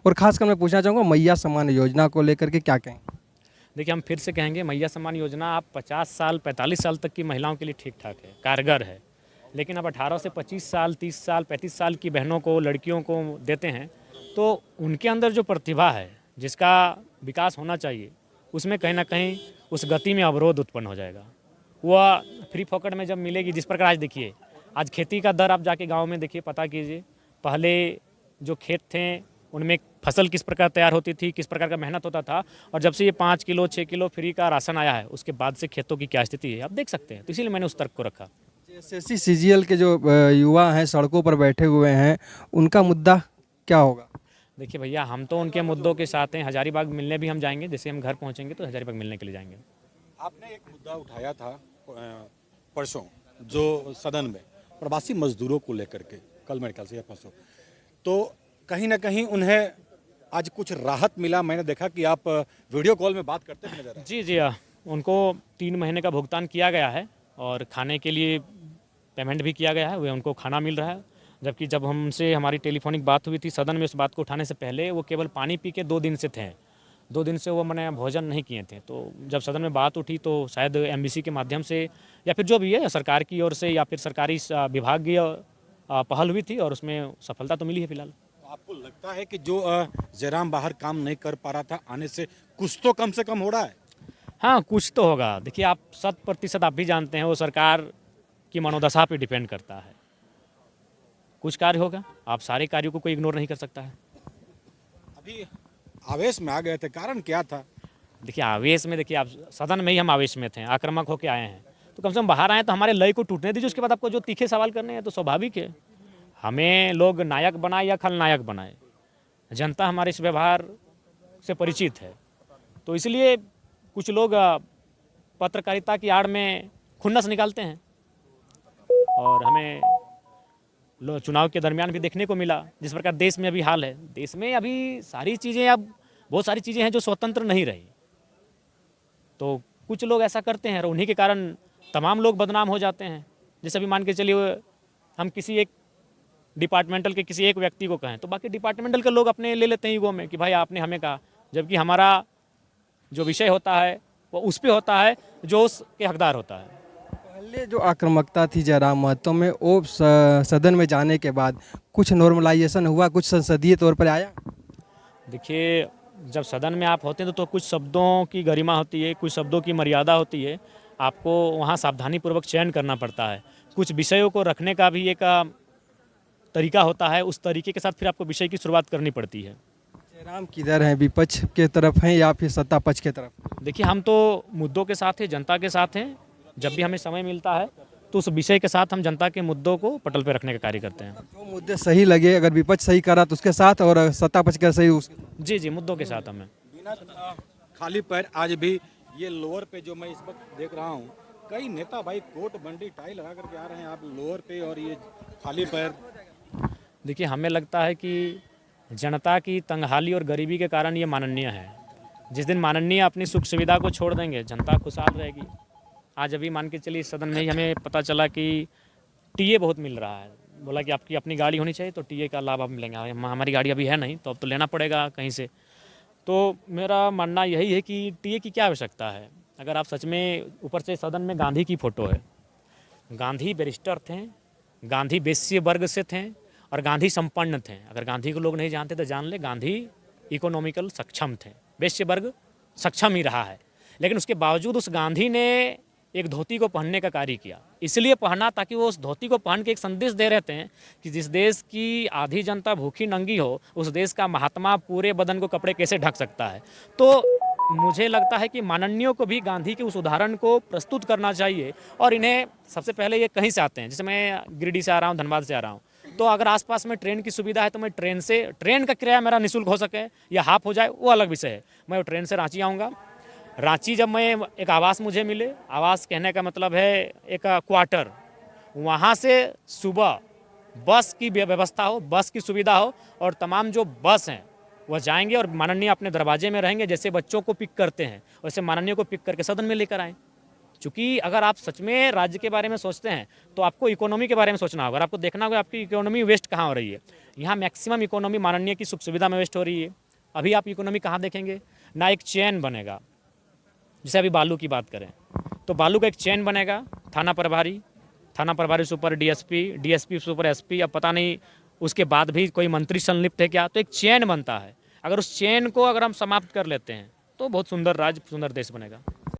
और खासकर मैं पूछना चाहूँगा मैया सम्मान योजना को लेकर के क्या कहें? देखिए, हम फिर से कहेंगे मैया सम्मान योजना आप 50 साल 45 साल तक की महिलाओं के लिए ठीक ठाक है, कारगर है। लेकिन अब 18 से 25 साल 30 साल 35 साल की बहनों को, लड़कियों को देते हैं, तो उनके अंदर जो प्रतिभा है, जिसका विकास होना चाहिए, उसमें कहीं ना कहीं उस गति में अवरोध उत्पन्न हो जाएगा। वह फ्री फोकट में जब मिलेगी, जिस प्रकार आज देखिए, आज खेती का दर आप जाके गाँव में देखिए, पता कीजिए, पहले जो खेत थे उनमें फसल किस प्रकार तैयार होती थी, किस प्रकार का मेहनत होता था, और जब से ये 5 किलो 6 किलो फ्री का राशन आया है, उसके बाद से खेतों की क्या स्थिति है आप देख सकते हैं। तो इसीलिए मैंने उस तर्क को रखा। एसएससी सीजीएल के जो युवा हैं सड़कों पर बैठे हुए हैं, उनका मुद्दा क्या होगा? देखिए भैया, हम तो उनके मुद्दों के साथ हैं। हजारीबाग मिलने भी हम जाएंगे, जैसे हम घर पहुंचेंगे तो हजारीबाग मिलने के लिए जाएंगे। आपने एक मुद्दा उठाया था परसों जो सदन में प्रवासी मजदूरों को लेकर के, कल मेरे ख्याल से या परसों, तो कहीं ना कहीं उन्हें आज कुछ राहत मिला। मैंने देखा कि आप वीडियो कॉल में बात करते हुए नजर आए। जी जी, उनको 3 महीने का भुगतान किया गया है और खाने के लिए पेमेंट भी किया गया है, वे उनको खाना मिल रहा है। जबकि जब हमसे हमारी टेलीफोनिक बात हुई थी सदन में, उस बात को उठाने से पहले वो केवल पानी पी के 2 दिन से थे। 2 दिन से वो मैंने भोजन नहीं किए थे। तो जब सदन में बात उठी तो शायद एमबीसी के माध्यम से या फिर जो भी है सरकार की ओर से या फिर सरकारी विभागीय पहल हुई थी और उसमें सफलता तो मिली है फिलहाल। आपको लगता है कि जो जयराम बाहर काम नहीं कर पा रहा था, आने से कुछ तो कम से कम हो रहा है? हाँ, कुछ तो होगा। देखिए, आप 100% आप भी जानते हैं वो सरकार की मनोदशा पे डिपेंड करता है। कुछ कार्य होगा, आप सारे कार्यों को कोई इग्नोर नहीं कर सकता है। अभी आवेश में आ गए थे, कारण क्या था? देखिए, आवेश में, देखिए आप सदन में ही हम आवेश में थे, आक्रामक होकर आए हैं, तो कम से कम बाहर आए तो हमारे लय को टूटने दीजिए। उसके बाद आपको जो तीखे सवाल करने हैं तो स्वाभाविक है। हमें लोग नायक बनाए या खलनायक बनाए, जनता हमारे इस व्यवहार से परिचित है। तो इसलिए कुछ लोग पत्रकारिता की आड़ में खुन्नस निकालते हैं और हमें चुनाव के दरमियान भी देखने को मिला जिस प्रकार देश में अभी हाल है। देश में अभी सारी चीज़ें, अब बहुत सारी चीज़ें हैं जो स्वतंत्र नहीं रही। तो कुछ लोग ऐसा करते हैं और उन्हीं के कारण तमाम लोग बदनाम हो जाते हैं। जैसे अभी मान के चलिए, हम किसी एक डिपार्टमेंटल के किसी एक व्यक्ति को कहें तो बाकी डिपार्टमेंटल के लोग अपने ले लेते हैं ईगो में कि भाई आपने हमें कहा, जबकि हमारा जो विषय होता है वो उस पर होता है जो उसके हकदार होता है। पहले जो आक्रामकता थी जयराम महतो में, वो सदन में जाने के बाद कुछ नॉर्मलाइजेशन हुआ, कुछ संसदीय तौर पर आया? देखिए, जब सदन में आप होते हैं तो कुछ शब्दों की गरिमा होती है, कुछ शब्दों की मर्यादा होती है। आपको वहाँ सावधानीपूर्वक चयन करना पड़ता है। कुछ विषयों को रखने का भी एक तरीका होता है, उस तरीके के साथ फिर आपको विषय की शुरुआत करनी पड़ती है। जयराम किधर हैं, विपक्ष के तरफ हैं या फिर सत्ता पक्ष के तरफ? देखिए, हम तो मुद्दों के साथ हैं, जनता के साथ हैं। जब भी हमें समय मिलता है तो उस विषय के साथ हम जनता के मुद्दों को पटल पर रखने का कार्य करते हैं। जो मुद्दे सही लगे, अगर विपक्ष सही करा तो उसके साथ, और सत्ता पक्ष का सही उसके साथ। जी जी, मुद्दों के साथ हमें। बिना खाली पैर आज भी ये लोअर पे जो मैं इस वक्त देख रहा हूँ, कई नेता भाई कोट बंडी टाई लगा करके आ रहे हैं, आप लोअर पे और ये खाली पैर। देखिए, हमें लगता है कि जनता की तंगहाली और गरीबी के कारण ये माननीय है। जिस दिन माननीय अपनी सुख सुविधा को छोड़ देंगे, जनता खुशहाल रहेगी। आज अभी मान के चलिए सदन में ही हमें पता चला कि टीए बहुत मिल रहा है। बोला कि आपकी अपनी गाड़ी होनी चाहिए तो टीए का लाभ आप मिलेंगे। हमारी गाड़ी अभी है नहीं, तो अब तो लेना पड़ेगा कहीं से। तो मेरा मानना यही है कि टीए की क्या आवश्यकता है। अगर आप सच में, ऊपर से सदन में गांधी की फ़ोटो है। गांधी बैरिस्टर थे, गांधी वैश्य वर्ग से थे और गांधी संपन्न थे। अगर गांधी को लोग नहीं जानते तो जान ले, गांधी इकोनॉमिकल सक्षम थे, वैश्य वर्ग सक्षम ही रहा है। लेकिन उसके बावजूद उस गांधी ने एक धोती को पहनने का कार्य किया। इसलिए पहना ताकि वो उस धोती को पहन के एक संदेश दे रहे थे कि जिस देश की आधी जनता भूखी नंगी हो, उस देश का महात्मा पूरे बदन को कपड़े कैसे ढक सकता है। तो मुझे लगता है कि माननीयों को भी गांधी के उस उदाहरण को प्रस्तुत करना चाहिए। और इन्हें सबसे पहले ये कहीं से आते हैं, जैसे मैं गिरिडीह से आ रहा हूँ, धनबाद से आ रहा हूँ, तो अगर आसपास में ट्रेन की सुविधा है तो मैं ट्रेन का किराया मेरा निःशुल्क हो सके या हाफ हो जाए, वो अलग विषय है। मैं ट्रेन से रांची आऊँगा। रांची जब मैं एक आवास मुझे मिले, आवास कहने का मतलब है एक क्वार्टर, वहाँ से सुबह बस की व्यवस्था हो, बस की सुविधा हो और तमाम जो बस हैं वह जाएंगे और माननीय अपने दरवाजे में रहेंगे। जैसे बच्चों को पिक करते हैं वैसे माननीय को पिक करके सदन में लेकर आएँ। क्योंकि अगर आप सच में राज्य के बारे में सोचते हैं तो आपको इकोनॉमी के बारे में सोचना होगा, आपको देखना होगा आपकी इकोनॉमी वेस्ट कहाँ हो रही है। यहाँ मैक्सिमम इकोनॉमी माननीय की सुख सुविधा में वेस्ट हो रही है। अभी आप इकोनॉमी कहाँ देखेंगे, ना एक चेन बनेगा। जैसे अभी बालू की बात करें तो बालू का एक चेन बनेगा, थाना प्रभारी से ऊपर डीएसपी, डीएसपी से ऊपर एसपी, अब पता नहीं उसके बाद भी कोई मंत्री संलिप्त है क्या, तो एक चेन बनता है। अगर उस चेन को अगर हम समाप्त कर लेते हैं तो बहुत सुंदर राज्य, सुंदर देश बनेगा।